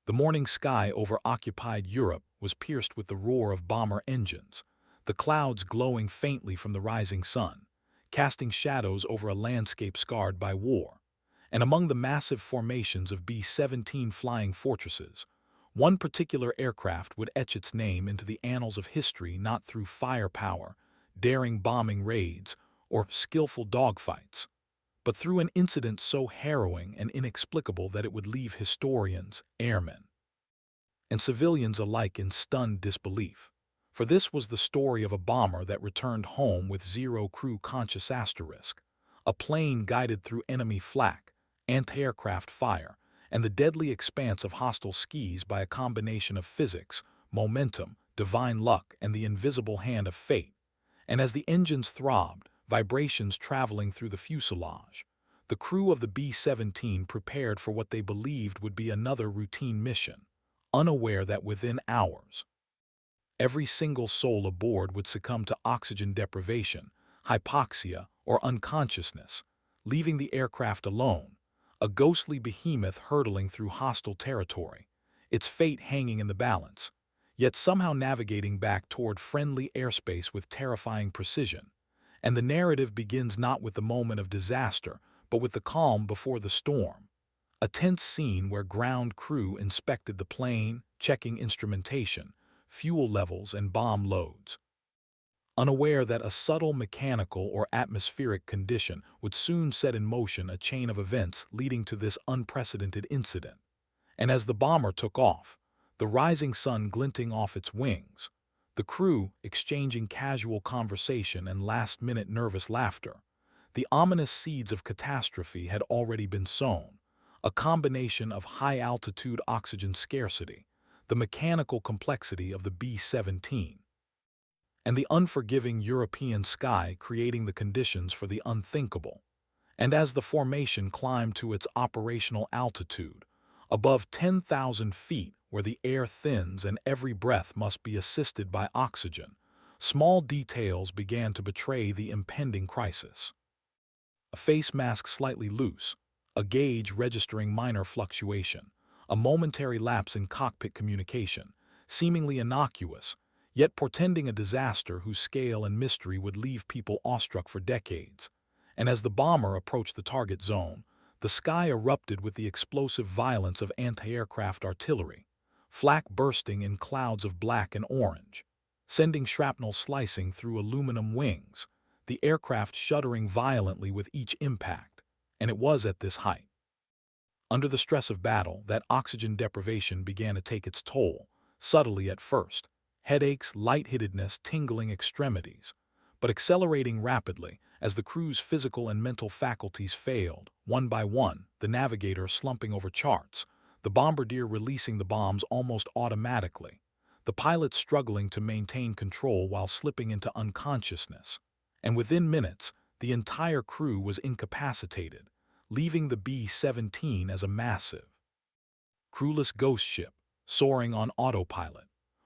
The morning sky over occupied Europe was pierced with the roar of bomber engines, the clouds glowing faintly from the rising sun, casting shadows over a landscape scarred by war. And among the massive formations of B-17 flying fortresses, one particular aircraft would etch its name into the annals of history not through firepower, daring bombing raids, or skillful dogfights, but through an incident so harrowing and inexplicable that it would leave historians, airmen, and civilians alike in stunned disbelief. For this was the story of a bomber that returned home with zero crew conscious asterisk, a plane guided through enemy flak, anti-aircraft fire, and the deadly expanse of hostile skies by a combination of physics, momentum, divine luck, and the invisible hand of fate. And as the engines throbbed, vibrations traveling through the fuselage, the crew of the B-17 prepared for what they believed would be another routine mission, unaware that within hours, every single soul aboard would succumb to oxygen deprivation, hypoxia, or unconsciousness, leaving the aircraft alone, a ghostly behemoth hurtling through hostile territory, its fate hanging in the balance, yet somehow navigating back toward friendly airspace with terrifying precision. And the narrative begins not with the moment of disaster, but with the calm before the storm. A tense scene where ground crew inspected the plane, checking instrumentation, fuel levels, and bomb loads, unaware that a subtle mechanical or atmospheric condition would soon set in motion a chain of events leading to this unprecedented incident. And as the bomber took off, the rising sun glinting off its wings, the crew exchanging casual conversation and last-minute nervous laughter, the ominous seeds of catastrophe had already been sown, a combination of high-altitude oxygen scarcity, the mechanical complexity of the B-17, and the unforgiving European sky creating the conditions for the unthinkable. And as the formation climbed to its operational altitude, above 10,000 feet where the air thins and every breath must be assisted by oxygen, small details began to betray the impending crisis. A face mask slightly loose, a gauge registering minor fluctuation, a momentary lapse in cockpit communication, seemingly innocuous, yet portending a disaster whose scale and mystery would leave people awestruck for decades. And as the bomber approached the target zone, the sky erupted with the explosive violence of anti-aircraft artillery, flak bursting in clouds of black and orange, sending shrapnel slicing through aluminum wings, the aircraft shuddering violently with each impact. And it was at this height, under the stress of battle, that oxygen deprivation began to take its toll, subtly at first, headaches, lightheadedness, tingling extremities, but accelerating rapidly as the crew's physical and mental faculties failed, one by one, the navigator slumping over charts, the bombardier releasing the bombs almost automatically, the pilot struggling to maintain control while slipping into unconsciousness. And within minutes, the entire crew was incapacitated, leaving the B-17 as a massive, crewless ghost ship, soaring on autopilot,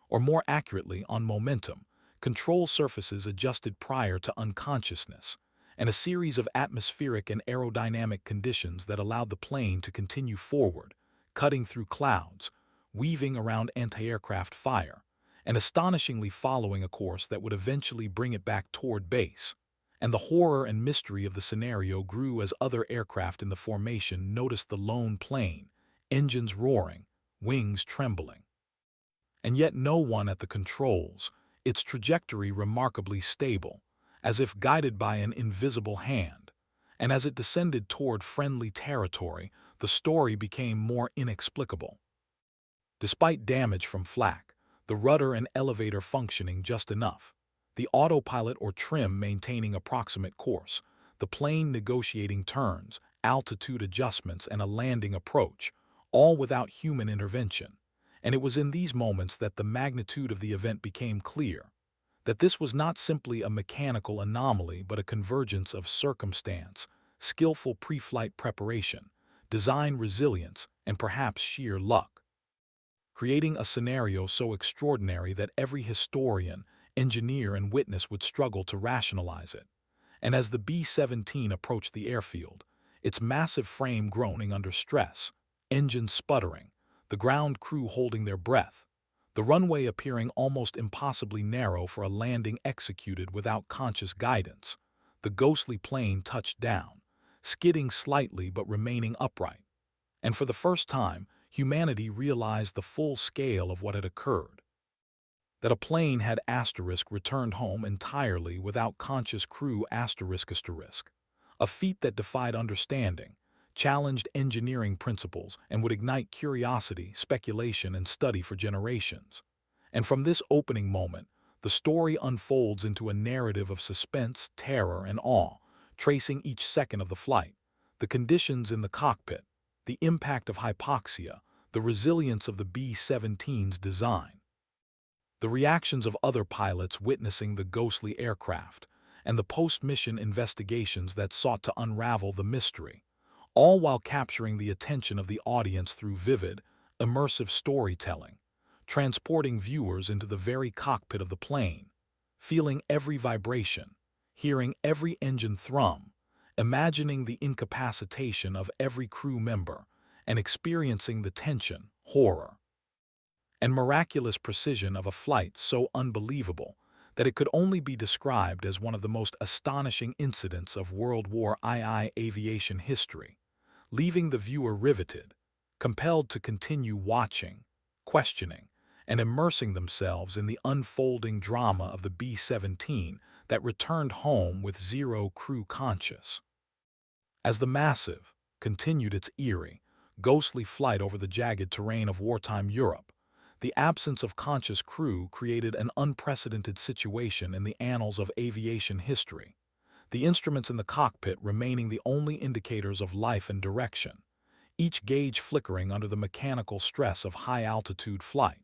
or more accurately on momentum, control surfaces adjusted prior to unconsciousness, and a series of atmospheric and aerodynamic conditions that allowed the plane to continue forward, cutting through clouds, weaving around anti-aircraft fire, and astonishingly following a course that would eventually bring it back toward base. And the horror and mystery of the scenario grew as other aircraft in the formation noticed the lone plane, engines roaring, wings trembling. And yet no one at the controls, its trajectory remarkably stable, as if guided by an invisible hand. And as it descended toward friendly territory, the story became more inexplicable. Despite damage from flak, the rudder and elevator functioning just enough, the autopilot or trim maintaining approximate course, the plane negotiating turns, altitude adjustments, and a landing approach, all without human intervention. And it was in these moments that the magnitude of the event became clear, that this was not simply a mechanical anomaly but a convergence of circumstance, skillful pre-flight preparation, design resilience, and perhaps sheer luck, creating a scenario so extraordinary that every historian, engineer, and witness would struggle to rationalize it. And as the B-17 approached the airfield, its massive frame groaning under stress, engines sputtering, the ground crew holding their breath, the runway appearing almost impossibly narrow for a landing executed without conscious guidance. The ghostly plane touched down, skidding slightly but remaining upright. And for the first time, humanity realized the full scale of what had occurred. That a plane had returned home entirely without conscious crew asterisk, a feat that defied understanding, challenged engineering principles, and would ignite curiosity, speculation, and study for generations. And from this opening moment, the story unfolds into a narrative of suspense, terror, and awe, tracing each second of the flight, the conditions in the cockpit, the impact of hypoxia, the resilience of the B-17's design, the reactions of other pilots witnessing the ghostly aircraft, and the post-mission investigations that sought to unravel the mystery, all while capturing the attention of the audience through vivid, immersive storytelling, transporting viewers into the very cockpit of the plane, feeling every vibration, hearing every engine thrum, imagining the incapacitation of every crew member, and experiencing the tension, horror, and miraculous precision of a flight so unbelievable that it could only be described as one of the most astonishing incidents of World War II aviation history, leaving the viewer riveted, compelled to continue watching, questioning, and immersing themselves in the unfolding drama of the B-17 that returned home with zero crew conscious. As the massive continued its eerie, ghostly flight over the jagged terrain of wartime Europe, the absence of conscious crew created an unprecedented situation in the annals of aviation history, the instruments in the cockpit remaining the only indicators of life and direction, each gauge flickering under the mechanical stress of high-altitude flight.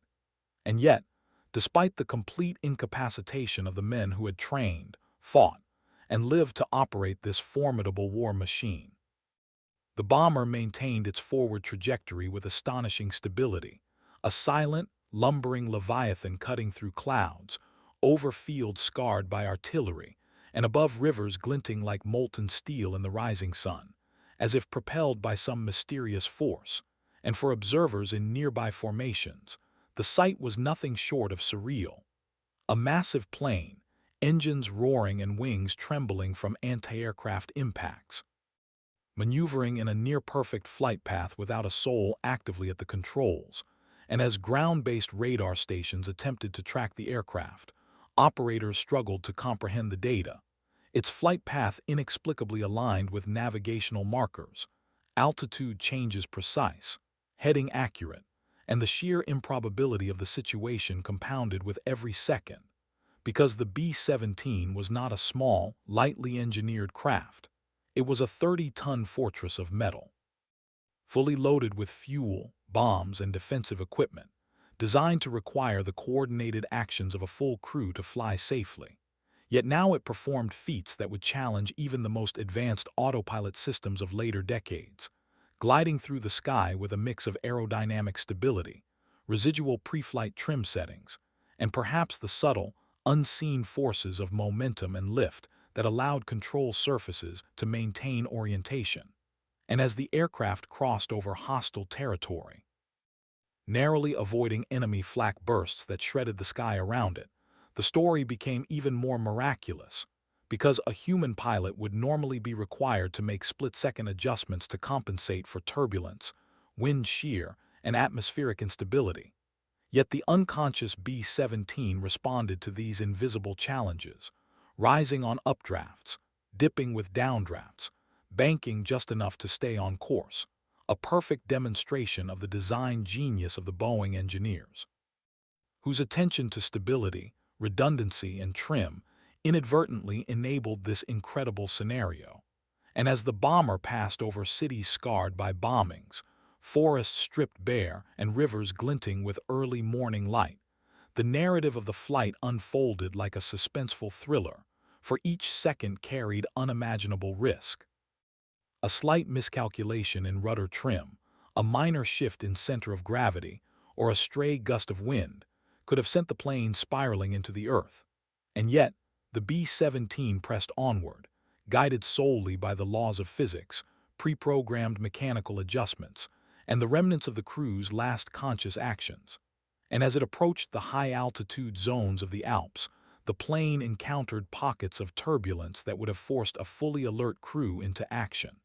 And yet, despite the complete incapacitation of the men who had trained, fought, and lived to operate this formidable war machine, the bomber maintained its forward trajectory with astonishing stability, a silent, lumbering leviathan cutting through clouds, over fields scarred by artillery, and above rivers glinting like molten steel in the rising sun, as if propelled by some mysterious force. And for observers in nearby formations, the sight was nothing short of surreal. A massive plane, engines roaring and wings trembling from anti-aircraft impacts, maneuvering in a near-perfect flight path without a soul actively at the controls, and as ground-based radar stations attempted to track the aircraft, operators struggled to comprehend the data, its flight path inexplicably aligned with navigational markers, altitude changes precise, heading accurate, and the sheer improbability of the situation compounded with every second, because the B-17 was not a small, lightly engineered craft. It was a 30-ton fortress of metal, fully loaded with fuel, bombs, and defensive equipment, designed to require the coordinated actions of a full crew to fly safely. Yet now it performed feats that would challenge even the most advanced autopilot systems of later decades, gliding through the sky with a mix of aerodynamic stability, residual pre-flight trim settings, and perhaps the subtle, unseen forces of momentum and lift that allowed control surfaces to maintain orientation. And as the aircraft crossed over hostile territory, narrowly avoiding enemy flak bursts that shredded the sky around it, the story became even more miraculous, because a human pilot would normally be required to make split-second adjustments to compensate for turbulence, wind shear, and atmospheric instability. Yet the unconscious B-17 responded to these invisible challenges, rising on updrafts, dipping with downdrafts, banking just enough to stay on course, a perfect demonstration of the design genius of the Boeing engineers, whose attention to stability, redundancy, and trim inadvertently enabled this incredible scenario. And as the bomber passed over cities scarred by bombings, forests stripped bare, and rivers glinting with early morning light, the narrative of the flight unfolded like a suspenseful thriller, for each second carried unimaginable risk. A slight miscalculation in rudder trim, a minor shift in center of gravity, or a stray gust of wind could have sent the plane spiraling into the earth. And yet, the B-17 pressed onward, guided solely by the laws of physics, pre-programmed mechanical adjustments, and the remnants of the crew's last conscious actions. And as it approached the high-altitude zones of the Alps, the plane encountered pockets of turbulence that would have forced a fully alert crew into action.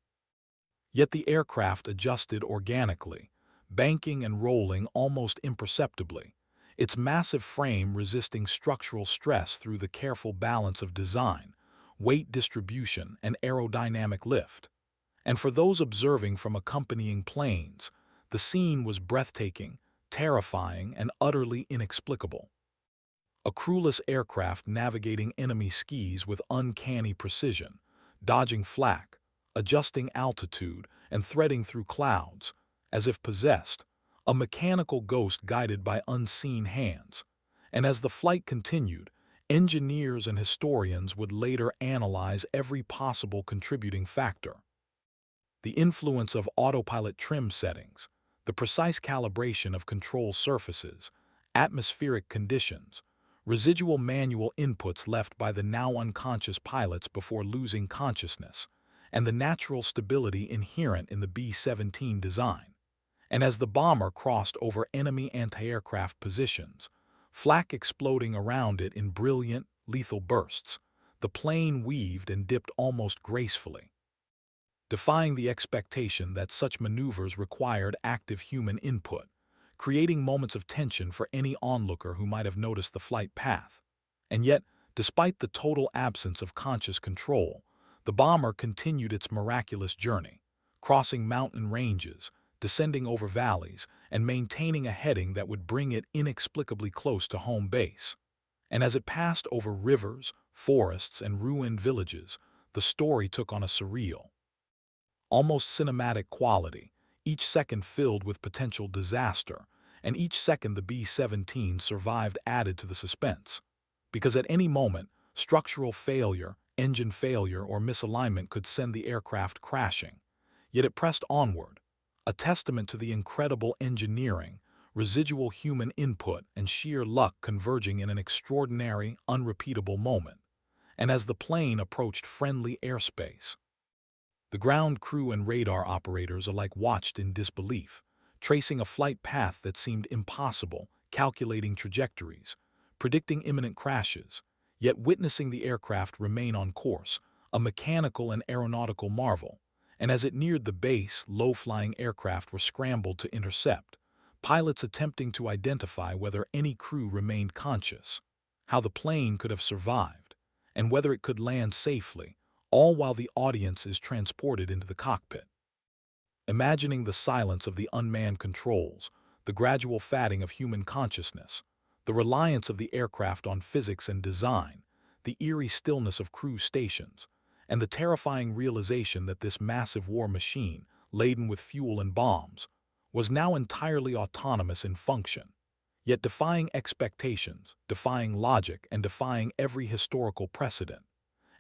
Yet the aircraft adjusted organically, banking and rolling almost imperceptibly, its massive frame resisting structural stress through the careful balance of design, weight distribution, and aerodynamic lift. And for those observing from accompanying planes, the scene was breathtaking, terrifying, and utterly inexplicable. A crewless aircraft navigating enemy skis with uncanny precision, dodging flak, adjusting altitude, and threading through clouds, as if possessed, a mechanical ghost guided by unseen hands. And as the flight continued, engineers and historians would later analyze every possible contributing factor. The influence of autopilot trim settings, the precise calibration of control surfaces, atmospheric conditions, residual manual inputs left by the now unconscious pilots before losing consciousness, and the natural stability inherent in the B-17 design. And as the bomber crossed over enemy anti-aircraft positions, flak exploding around it in brilliant, lethal bursts, the plane weaved and dipped almost gracefully, defying the expectation that such maneuvers required active human input, creating moments of tension for any onlooker who might have noticed the flight path. And yet, despite the total absence of conscious control, the bomber continued its miraculous journey, crossing mountain ranges, descending over valleys, and maintaining a heading that would bring it inexplicably close to home base. And as it passed over rivers, forests, and ruined villages, the story took on a surreal, almost cinematic quality, each second filled with potential disaster, and each second the B-17 survived added to the suspense. Because at any moment, structural failure, engine failure, or misalignment could send the aircraft crashing. Yet it pressed onward, a testament to the incredible engineering, residual human input, and sheer luck converging in an extraordinary, unrepeatable moment. And as the plane approached friendly airspace, the ground crew and radar operators alike watched in disbelief, tracing a flight path that seemed impossible, calculating trajectories, predicting imminent crashes, yet witnessing the aircraft remain on course, a mechanical and aeronautical marvel. And as it neared the base, low-flying aircraft were scrambled to intercept, pilots attempting to identify whether any crew remained conscious, how the plane could have survived, and whether it could land safely, all while the audience is transported into the cockpit. Imagining the silence of the unmanned controls, the gradual fading of human consciousness, the reliance of the aircraft on physics and design, the eerie stillness of crew stations, and the terrifying realization that this massive war machine, laden with fuel and bombs, was now entirely autonomous in function, yet defying expectations, defying logic, and defying every historical precedent.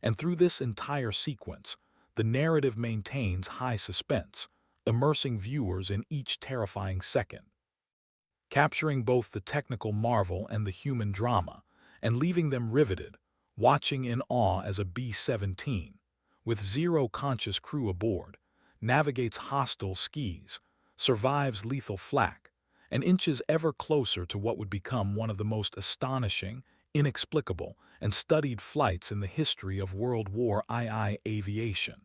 And through this entire sequence, the narrative maintains high suspense, immersing viewers in each terrifying second, capturing both the technical marvel and the human drama, and leaving them riveted, watching in awe as a B-17, with zero conscious crew aboard, navigates hostile skis, survives lethal flak, and inches ever closer to what would become one of the most astonishing, inexplicable, and studied flights in the history of World War II aviation.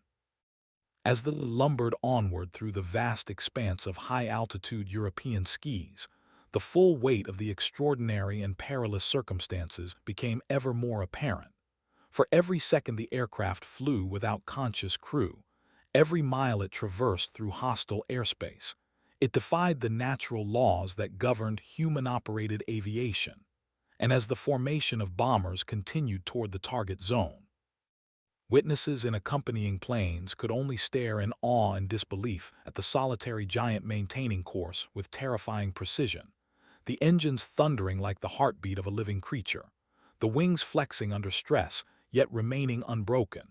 As the lumbered onward through the vast expanse of high-altitude European skis, the full weight of the extraordinary and perilous circumstances became ever more apparent. For every second the aircraft flew without conscious crew, every mile it traversed through hostile airspace, it defied the natural laws that governed human-operated aviation. And as the formation of bombers continued toward the target zone, witnesses in accompanying planes could only stare in awe and disbelief at the solitary giant maintaining course with terrifying precision, the engines thundering like the heartbeat of a living creature, the wings flexing under stress yet remaining unbroken.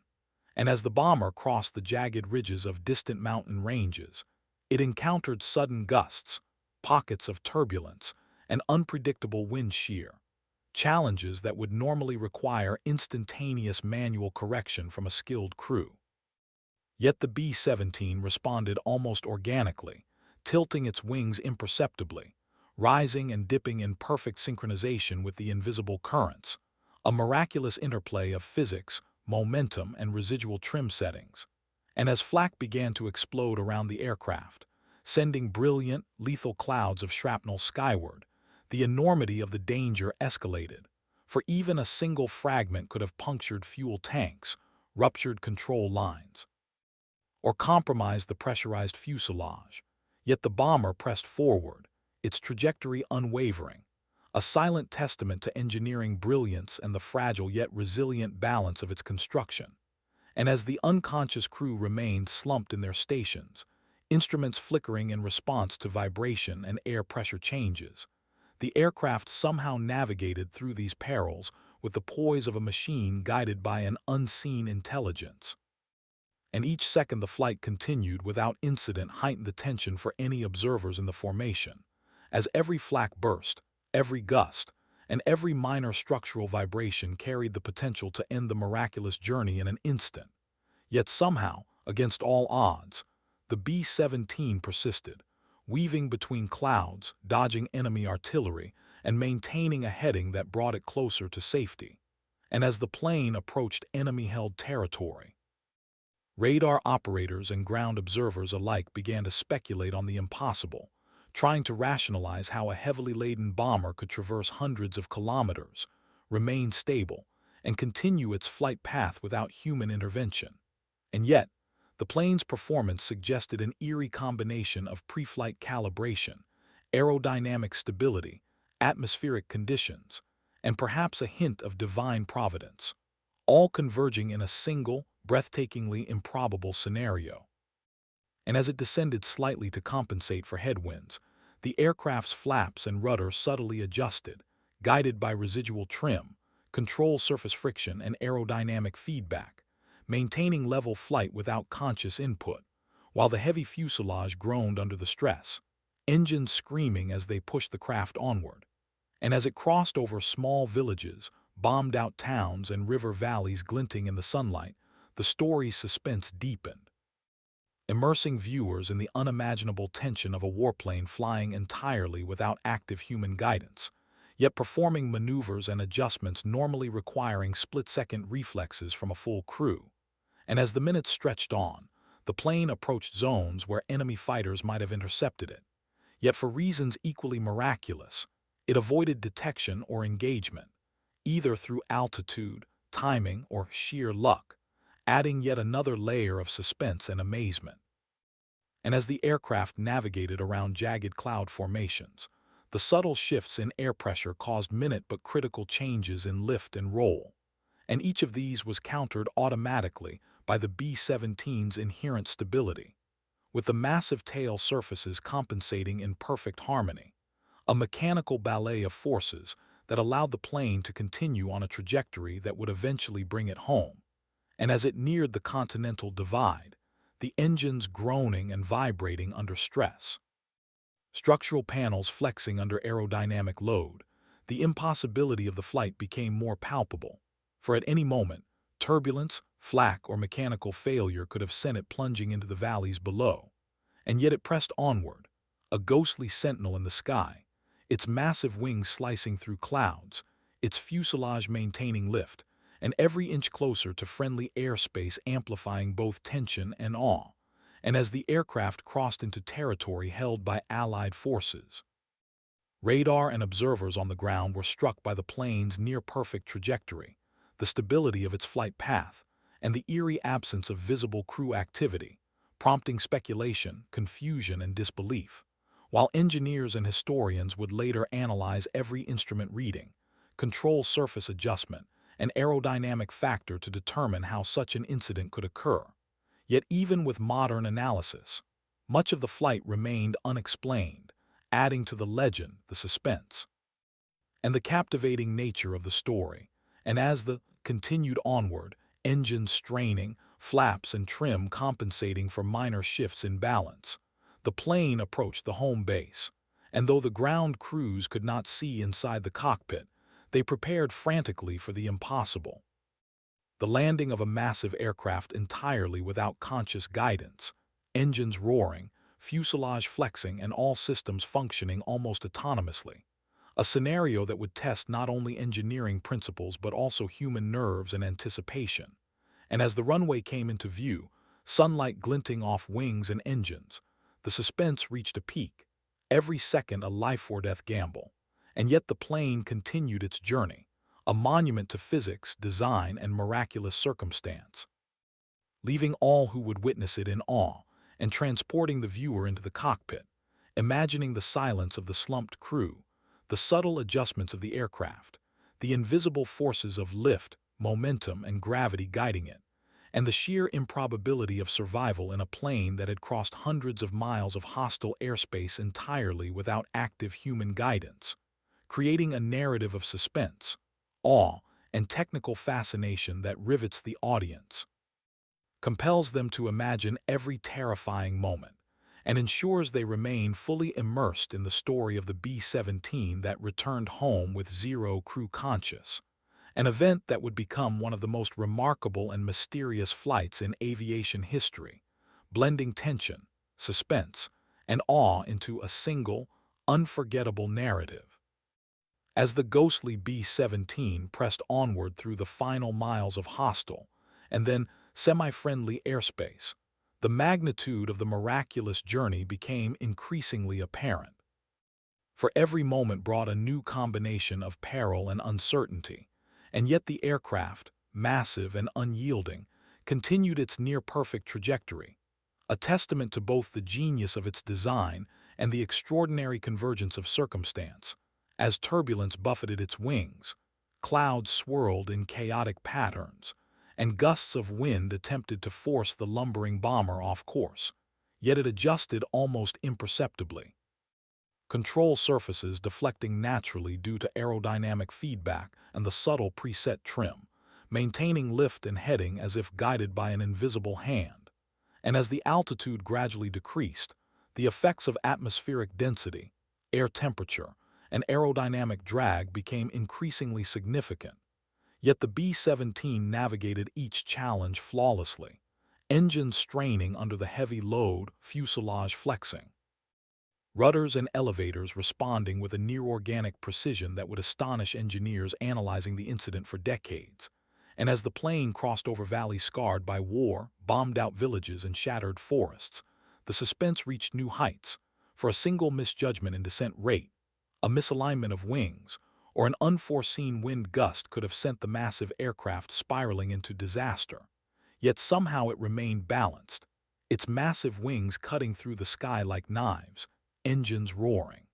And as the bomber crossed the jagged ridges of distant mountain ranges, it encountered sudden gusts, pockets of turbulence, and unpredictable wind shear, challenges that would normally require instantaneous manual correction from a skilled crew. Yet the B-17 responded almost organically, tilting its wings imperceptibly, rising and dipping in perfect synchronization with the invisible currents, a miraculous interplay of physics, momentum, and residual trim settings. And as flak began to explode around the aircraft, sending brilliant, lethal clouds of shrapnel skyward, the enormity of the danger escalated, for even a single fragment could have punctured fuel tanks, ruptured control lines, or compromised the pressurized fuselage. Yet the bomber pressed forward, its trajectory unwavering, a silent testament to engineering brilliance and the fragile yet resilient balance of its construction. And as the unconscious crew remained slumped in their stations, instruments flickering in response to vibration and air pressure changes, the aircraft somehow navigated through these perils with the poise of a machine guided by an unseen intelligence. And each second the flight continued without incident heightened the tension for any observers in the formation, as every flak burst, every gust, and every minor structural vibration carried the potential to end the miraculous journey in an instant. Yet somehow, against all odds, the B-17 persisted, weaving between clouds, dodging enemy artillery, and maintaining a heading that brought it closer to safety. And as the plane approached enemy-held territory, radar operators and ground observers alike began to speculate on the impossible, trying to rationalize how a heavily laden bomber could traverse hundreds of kilometers, remain stable, and continue its flight path without human intervention. And yet, the plane's performance suggested an eerie combination of pre-flight calibration, aerodynamic stability, atmospheric conditions, and perhaps a hint of divine providence, all converging in a single, breathtakingly improbable scenario. And as it descended slightly to compensate for headwinds, the aircraft's flaps and rudder subtly adjusted, guided by residual trim, control surface friction, and aerodynamic feedback, maintaining level flight without conscious input, while the heavy fuselage groaned under the stress, engines screaming as they pushed the craft onward. And as it crossed over small villages, bombed-out towns, and river valleys glinting in the sunlight, the story's suspense deepened, immersing viewers in the unimaginable tension of a warplane flying entirely without active human guidance, yet performing maneuvers and adjustments normally requiring split-second reflexes from a full crew. And as the minutes stretched on, the plane approached zones where enemy fighters might have intercepted it. Yet for reasons equally miraculous, it avoided detection or engagement, either through altitude, timing, or sheer luck, adding yet another layer of suspense and amazement. And as the aircraft navigated around jagged cloud formations, the subtle shifts in air pressure caused minute but critical changes in lift and roll, and each of these was countered automatically by the B-17's inherent stability, with the massive tail surfaces compensating in perfect harmony, a mechanical ballet of forces that allowed the plane to continue on a trajectory that would eventually bring it home. And as it neared the continental divide, the engines groaning and vibrating under stress, structural panels flexing under aerodynamic load, the impossibility of the flight became more palpable, for at any moment, turbulence, flak, or mechanical failure could have sent it plunging into the valleys below. And yet it pressed onward, a ghostly sentinel in the sky, its massive wings slicing through clouds, its fuselage maintaining lift, and every inch closer to friendly airspace amplifying both tension and awe. And as the aircraft crossed into territory held by Allied forces, radar and observers on the ground were struck by the plane's near-perfect trajectory, the stability of its flight path, and the eerie absence of visible crew activity, prompting speculation, confusion, and disbelief, while engineers and historians would later analyze every instrument reading, control surface adjustment, and aerodynamic factor to determine how such an incident could occur. Yet even with modern analysis, much of the flight remained unexplained, adding to the legend, the suspense, and the captivating nature of the story. And as the continued onward, engines straining, flaps and trim compensating for minor shifts in balance, the plane approached the home base, and though the ground crews could not see inside the cockpit, they prepared frantically for the impossible. The landing of a massive aircraft entirely without conscious guidance, engines roaring, fuselage flexing and all systems functioning almost autonomously. A scenario that would test not only engineering principles but also human nerves and anticipation. And as the runway came into view, sunlight glinting off wings and engines, the suspense reached a peak, every second a life-or-death gamble. And yet the plane continued its journey, a monument to physics, design, and miraculous circumstance, leaving all who would witness it in awe and transporting the viewer into the cockpit, imagining the silence of the slumped crew, the subtle adjustments of the aircraft, the invisible forces of lift, momentum, and gravity guiding it, and the sheer improbability of survival in a plane that had crossed hundreds of miles of hostile airspace entirely without active human guidance, creating a narrative of suspense, awe, and technical fascination that rivets the audience, compels them to imagine every terrifying moment, and ensures they remain fully immersed in the story of the B-17 that returned home with zero crew conscious, an event that would become one of the most remarkable and mysterious flights in aviation history, blending tension, suspense, and awe into a single, unforgettable narrative. As the ghostly B-17 pressed onward through the final miles of hostile, and then semi-friendly airspace, the magnitude of the miraculous journey became increasingly apparent. For every moment brought a new combination of peril and uncertainty, and yet the aircraft, massive and unyielding, continued its near-perfect trajectory, a testament to both the genius of its design and the extraordinary convergence of circumstance. As turbulence buffeted its wings, clouds swirled in chaotic patterns, and gusts of wind attempted to force the lumbering bomber off course, yet it adjusted almost imperceptibly. Control surfaces deflecting naturally due to aerodynamic feedback and the subtle preset trim, maintaining lift and heading as if guided by an invisible hand. And as the altitude gradually decreased, the effects of atmospheric density, air temperature, and aerodynamic drag became increasingly significant. Yet the B-17 navigated each challenge flawlessly, engines straining under the heavy load, fuselage flexing, rudders and elevators responding with a near-organic precision that would astonish engineers analyzing the incident for decades. And as the plane crossed over valleys scarred by war, bombed-out villages, and shattered forests, the suspense reached new heights. For a single misjudgment in descent rate, a misalignment of wings, or an unforeseen wind gust could have sent the massive aircraft spiraling into disaster. Yet somehow it remained balanced, its massive wings cutting through the sky like knives, engines roaring.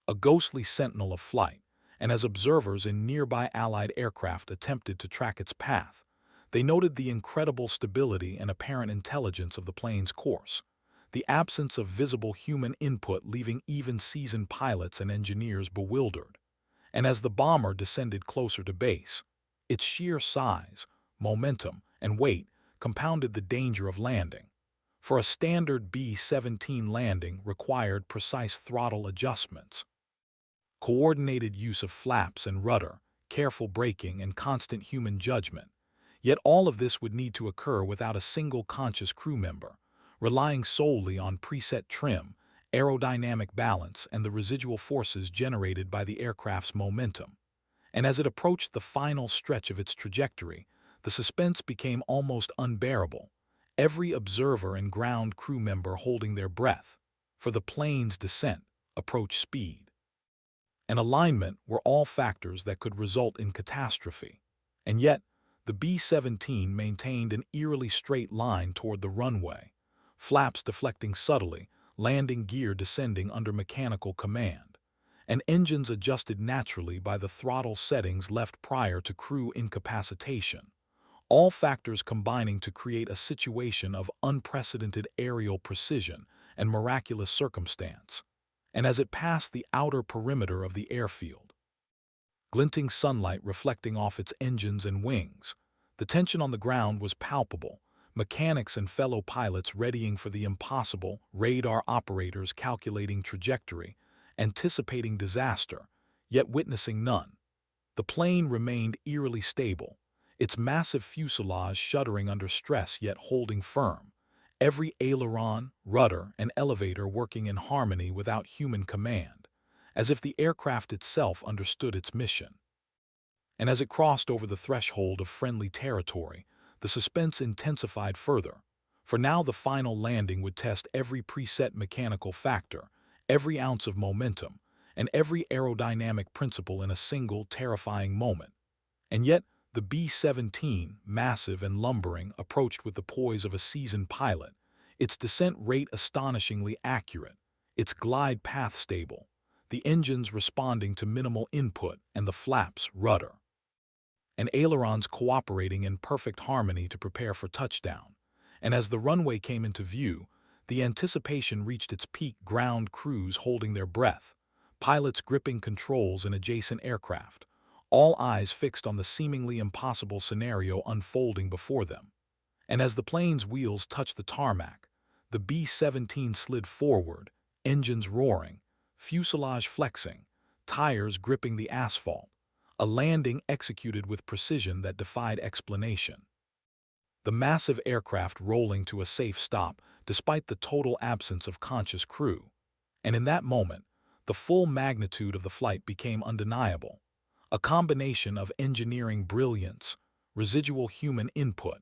A ghostly sentinel of flight, and as observers in nearby Allied aircraft attempted to track its path, they noted the incredible stability and apparent intelligence of the plane's course, the absence of visible human input leaving even seasoned pilots and engineers bewildered. And as the bomber descended closer to base, its sheer size, momentum, and weight compounded the danger of landing. For a standard B-17 landing required precise throttle adjustments, coordinated use of flaps and rudder, careful braking, and constant human judgment. Yet all of this would need to occur without a single conscious crew member, relying solely on preset trim, aerodynamic balance, and the residual forces generated by the aircraft's momentum. And as it approached the final stretch of its trajectory, the suspense became almost unbearable, every observer and ground crew member holding their breath, for the plane's descent, approach speed, and alignment were all factors that could result in catastrophe. And yet, the B-17 maintained an eerily straight line toward the runway, flaps deflecting subtly, landing gear descending under mechanical command, and engines adjusted naturally by the throttle settings left prior to crew incapacitation, all factors combining to create a situation of unprecedented aerial precision and miraculous circumstance. And as it passed the outer perimeter of the airfield, glinting sunlight reflecting off its engines and wings, the tension on the ground was palpable, mechanics and fellow pilots readying for the impossible, radar operators calculating trajectory, anticipating disaster, yet witnessing none. The plane remained eerily stable, its massive fuselage shuddering under stress yet holding firm, every aileron, rudder, and elevator working in harmony without human command, as if the aircraft itself understood its mission. And as it crossed over the threshold of friendly territory, the suspense intensified further, for now the final landing would test every preset mechanical factor, every ounce of momentum, and every aerodynamic principle in a single terrifying moment. And yet, the B-17, massive and lumbering, approached with the poise of a seasoned pilot, its descent rate astonishingly accurate, its glide path stable, the engines responding to minimal input and the flaps rudder, and ailerons cooperating in perfect harmony to prepare for touchdown. And as the runway came into view, the anticipation reached its peak, ground crews holding their breath, pilots gripping controls in adjacent aircraft, all eyes fixed on the seemingly impossible scenario unfolding before them. And as the plane's wheels touched the tarmac, the B-17 slid forward, engines roaring, fuselage flexing, tires gripping the asphalt, a landing executed with precision that defied explanation. The massive aircraft rolling to a safe stop despite the total absence of conscious crew. And in that moment, the full magnitude of the flight became undeniable. A combination of engineering brilliance, residual human input,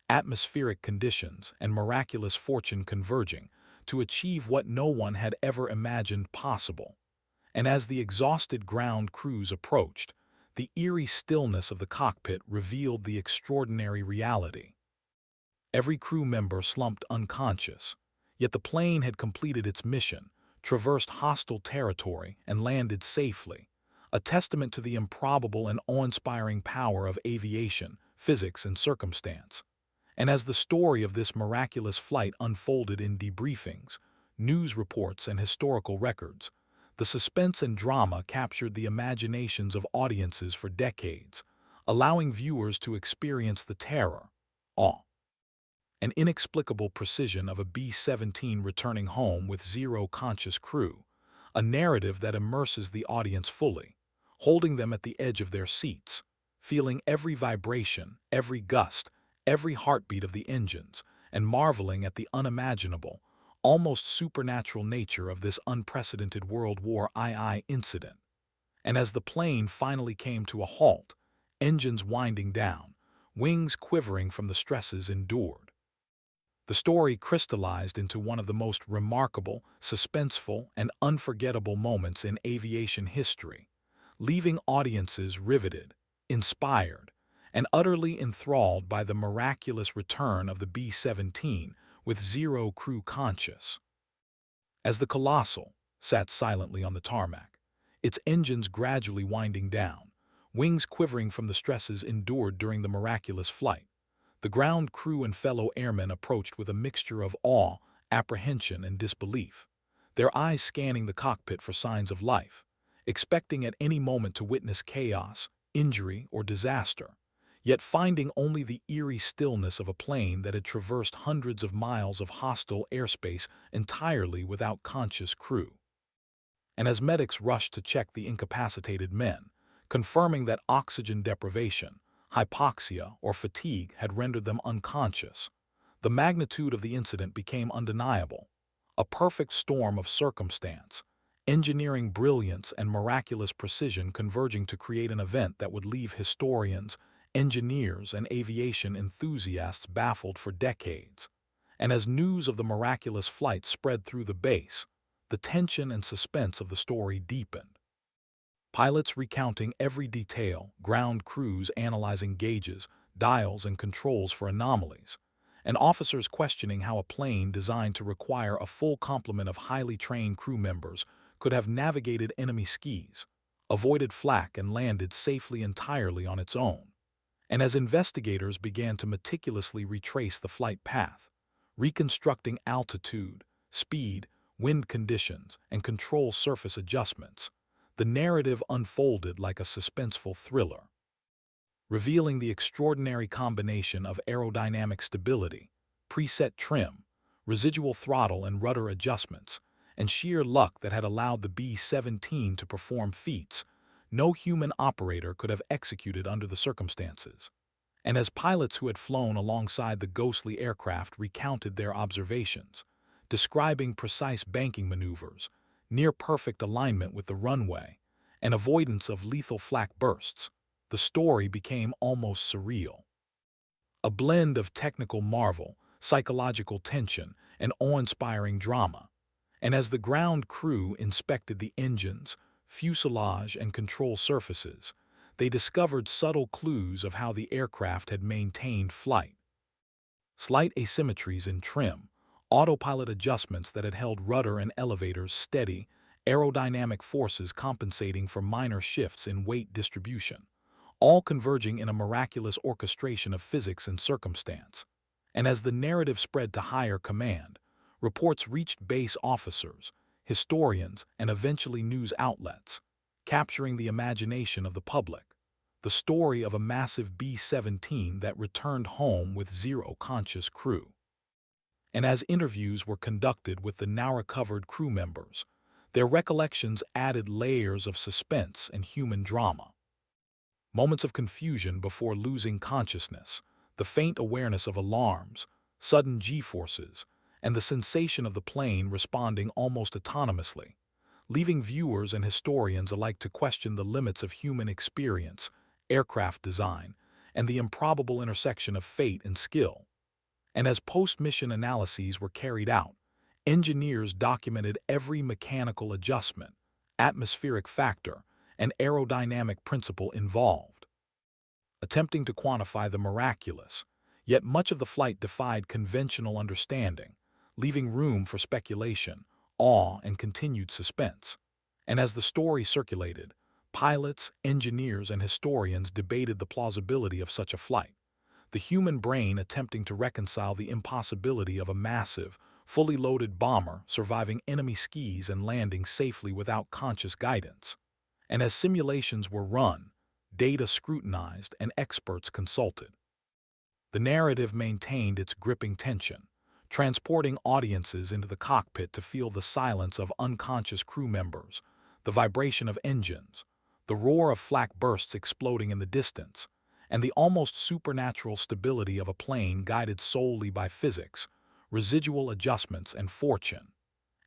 atmospheric conditions, and miraculous fortune converging to achieve what no one had ever imagined possible. And as the exhausted ground crews approached, the eerie stillness of the cockpit revealed the extraordinary reality. Every crew member slumped unconscious, yet the plane had completed its mission, traversed hostile territory, and landed safely, a testament to the improbable and awe-inspiring power of aviation, physics, and circumstance. And as the story of this miraculous flight unfolded in debriefings, news reports, and historical records, the suspense and drama captured the imaginations of audiences for decades, allowing viewers to experience the terror, awe, and inexplicable precision of a B-17 returning home with zero conscious crew, a narrative that immerses the audience fully, holding them at the edge of their seats, feeling every vibration, every gust, every heartbeat of the engines, and marveling at the unimaginable, almost supernatural nature of this unprecedented World War II incident. And as the plane finally came to a halt, engines winding down, wings quivering from the stresses endured, the story crystallized into one of the most remarkable, suspenseful, and unforgettable moments in aviation history, leaving audiences riveted, inspired, and utterly enthralled by the miraculous return of the B-17 with zero crew conscious. As the Colossal sat silently on the tarmac, its engines gradually winding down, wings quivering from the stresses endured during the miraculous flight, the ground crew and fellow airmen approached with a mixture of awe, apprehension, and disbelief, their eyes scanning the cockpit for signs of life, expecting at any moment to witness chaos, injury, or disaster, yet finding only the eerie stillness of a plane that had traversed hundreds of miles of hostile airspace entirely without conscious crew. And as medics rushed to check the incapacitated men, confirming that oxygen deprivation, hypoxia, or fatigue had rendered them unconscious, the magnitude of the incident became undeniable. A perfect storm of circumstance, engineering brilliance, and miraculous precision converging to create an event that would leave historians, engineers, and aviation enthusiasts baffled for decades. And as news of the miraculous flight spread through the base, the tension and suspense of the story deepened. Pilots recounting every detail, ground crews analyzing gauges, dials, and controls for anomalies, and officers questioning how a plane designed to require a full complement of highly trained crew members could have navigated enemy skis, avoided flak, and landed safely entirely on its own. And as investigators began to meticulously retrace the flight path, reconstructing altitude, speed, wind conditions, and control surface adjustments, the narrative unfolded like a suspenseful thriller, revealing the extraordinary combination of aerodynamic stability, preset trim, residual throttle and rudder adjustments, and sheer luck that had allowed the B-17 to perform feats no human operator could have executed under the circumstances. and as pilots who had flown alongside the ghostly aircraft recounted their observations, describing precise banking maneuvers, near-perfect alignment with the runway, and avoidance of lethal flak bursts, the story became almost surreal. A blend of technical marvel, psychological tension, and awe-inspiring drama. And as the ground crew inspected the engines, fuselage, and control surfaces, they discovered subtle clues of how the aircraft had maintained flight. Slight asymmetries in trim, autopilot adjustments that had held rudder and elevators steady, aerodynamic forces compensating for minor shifts in weight distribution, all converging in a miraculous orchestration of physics and circumstance. And as the narrative spread to higher command, reports reached base officers, historians, and eventually news outlets, capturing the imagination of the public. The story of a massive B-17 that returned home with zero conscious crew. And as interviews were conducted with the now-recovered crew members, their recollections added layers of suspense and human drama. Moments of confusion before losing consciousness, the faint awareness of alarms, sudden G-forces, and the sensation of the plane responding almost autonomously, leaving viewers and historians alike to question the limits of human experience, aircraft design, and the improbable intersection of fate and skill. And as post-mission analyses were carried out, engineers documented every mechanical adjustment, atmospheric factor, and aerodynamic principle involved, attempting to quantify the miraculous, yet much of the flight defied conventional understanding, leaving room for speculation, awe, and continued suspense. And as the story circulated, pilots, engineers, and historians debated the plausibility of such a flight, the human brain attempting to reconcile the impossibility of a massive, fully loaded bomber surviving enemy skis and landing safely without conscious guidance. And as simulations were run, data scrutinized, and experts consulted, the narrative maintained its gripping tension, transporting audiences into the cockpit to feel the silence of unconscious crew members, the vibration of engines, the roar of flak bursts exploding in the distance, and the almost supernatural stability of a plane guided solely by physics, residual adjustments, and fortune.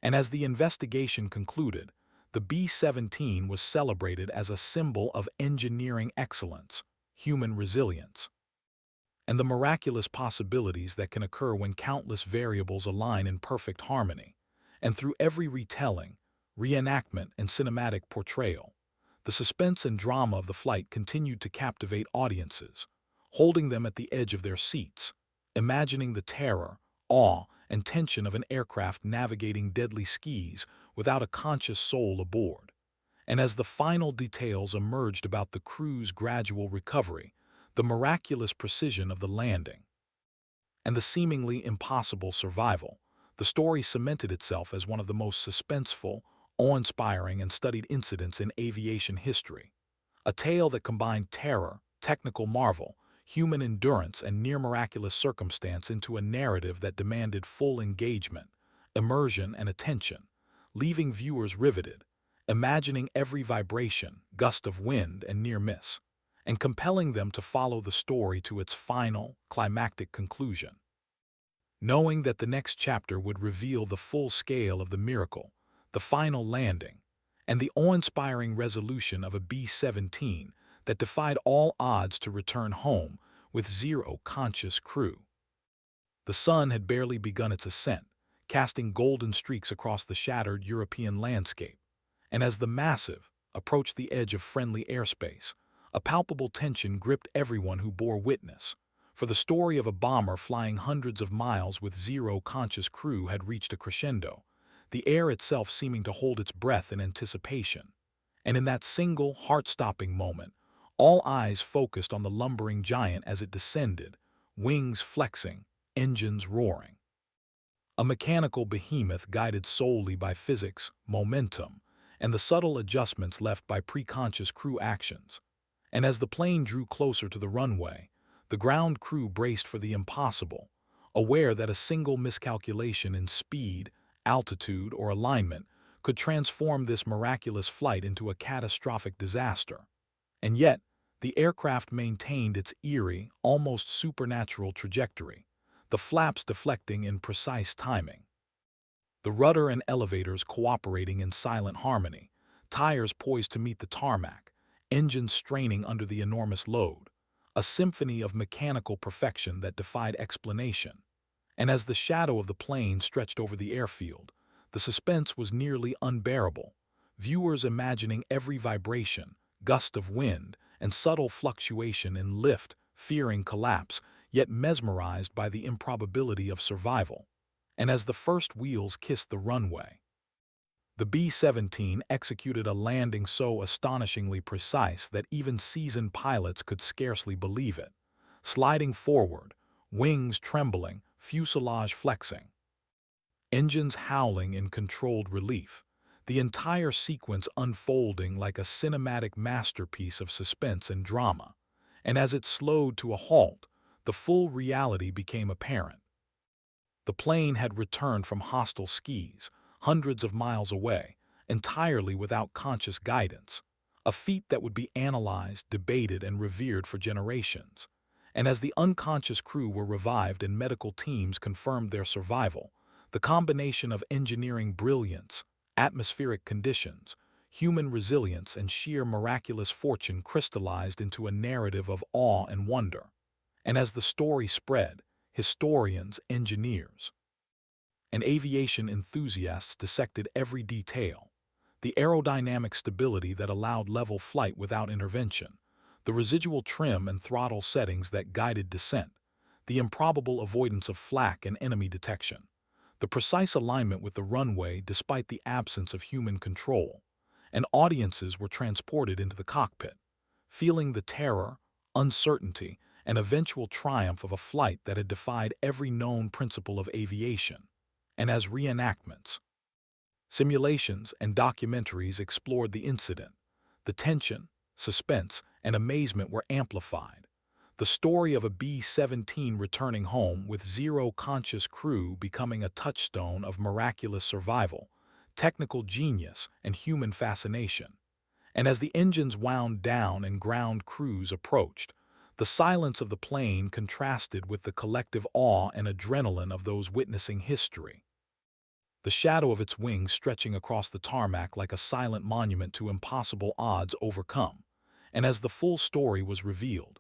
And as the investigation concluded, the B-17 was celebrated as a symbol of engineering excellence, human resilience, and the miraculous possibilities that can occur when countless variables align in perfect harmony. And through every retelling, reenactment, and cinematic portrayal, the suspense and drama of the flight continued to captivate audiences, holding them at the edge of their seats, imagining the terror, awe, and tension of an aircraft navigating deadly skis without a conscious soul aboard. And as the final details emerged about the crew's gradual recovery, the miraculous precision of the landing, and the seemingly impossible survival, the story cemented itself as one of the most suspenseful, awe-inspiring, and studied incidents in aviation history. A tale that combined terror, technical marvel, human endurance, and near-miraculous circumstance into a narrative that demanded full engagement, immersion, and attention, leaving viewers riveted, imagining every vibration, gust of wind, and near miss, and compelling them to follow the story to its final, climactic conclusion. Knowing that the next chapter would reveal the full scale of the miracle, the final landing, and the awe-inspiring resolution of a B-17 that defied all odds to return home with zero conscious crew. The sun had barely begun its ascent, casting golden streaks across the shattered European landscape, and as the massive approached the edge of friendly airspace, a palpable tension gripped everyone who bore witness, for the story of a bomber flying hundreds of miles with zero conscious crew had reached a crescendo, the air itself seeming to hold its breath in anticipation. And in that single, heart-stopping moment, all eyes focused on the lumbering giant as it descended, wings flexing, engines roaring. A mechanical behemoth guided solely by physics, momentum, and the subtle adjustments left by preconscious crew actions. And as the plane drew closer to the runway, the ground crew braced for the impossible, aware that a single miscalculation in speed, altitude, or alignment could transform this miraculous flight into a catastrophic disaster. And yet, The aircraft maintained its eerie, almost supernatural trajectory, the flaps deflecting in precise timing. The rudder and elevators cooperating in silent harmony, tires poised to meet the tarmac, engines straining under the enormous load, a symphony of mechanical perfection that defied explanation. And as the shadow of the plane stretched over the airfield, the suspense was nearly unbearable, viewers imagining every vibration, gust of wind, and subtle fluctuation in lift, fearing collapse, yet mesmerized by the improbability of survival. And as the first wheels kissed the runway, the B-17 executed a landing so astonishingly precise that even seasoned pilots could scarcely believe it. Sliding forward, wings trembling, fuselage flexing, engines howling in controlled relief, the entire sequence unfolding like a cinematic masterpiece of suspense and drama. And as it slowed to a halt, the full reality became apparent. The plane had returned from hostile skies, hundreds of miles away, entirely without conscious guidance, a feat that would be analyzed, debated, and revered for generations. And as the unconscious crew were revived and medical teams confirmed their survival, the combination of engineering brilliance, atmospheric conditions, human resilience, and sheer miraculous fortune crystallized into a narrative of awe and wonder. And as the story spread, historians, engineers, and aviation enthusiasts dissected every detail: the aerodynamic stability that allowed level flight without intervention, the residual trim and throttle settings that guided descent, the improbable avoidance of flak and enemy detection, the precise alignment with the runway despite the absence of human control, and audiences were transported into the cockpit, feeling the terror, uncertainty, and eventual triumph of a flight that had defied every known principle of aviation. And as reenactments, simulations, and documentaries explored the incident, the tension, suspense, and amazement were amplified. The story of a B-17 returning home with zero conscious crew becoming a touchstone of miraculous survival, technical genius, and human fascination. And as the engines wound down and ground crews approached, the silence of the plane contrasted with the collective awe and adrenaline of those witnessing history. The shadow of its wings stretching across the tarmac like a silent monument to impossible odds overcome. And as the full story was revealed,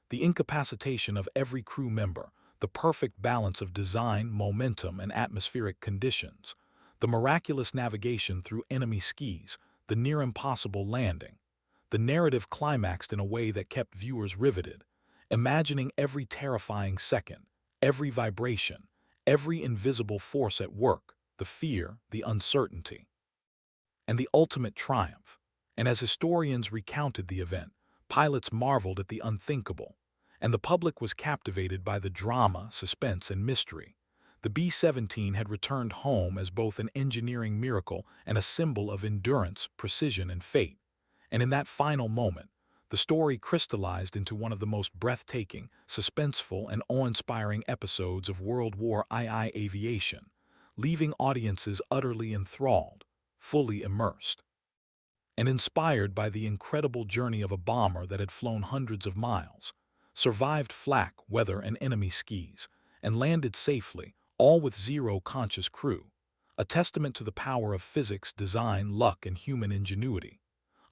the incapacitation of every crew member, the perfect balance of design, momentum, and atmospheric conditions, the miraculous navigation through enemy skis, the near-impossible landing, the narrative climaxed in a way that kept viewers riveted, imagining every terrifying second, every vibration, every invisible force at work, the fear, the uncertainty, and the ultimate triumph. And as historians recounted the event, pilots marveled at the unthinkable, and the public was captivated by the drama, suspense, and mystery. The B-17 had returned home as both an engineering miracle and a symbol of endurance, precision, and fate. And in that final moment, the story crystallized into one of the most breathtaking, suspenseful, and awe-inspiring episodes of World War II aviation, leaving audiences utterly enthralled, fully immersed, and inspired by the incredible journey of a bomber that had flown hundreds of miles, survived flak, weather, and enemy skis, and landed safely, all with zero conscious crew, a testament to the power of physics, design, luck, and human ingenuity.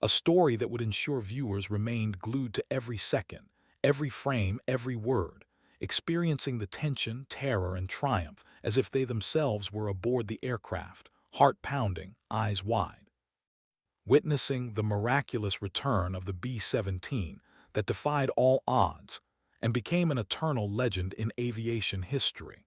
A story that would ensure viewers remained glued to every second, every frame, every word, experiencing the tension, terror, and triumph as if they themselves were aboard the aircraft, heart pounding, eyes wide, witnessing the miraculous return of the B-17 that defied all odds and became an eternal legend in aviation history.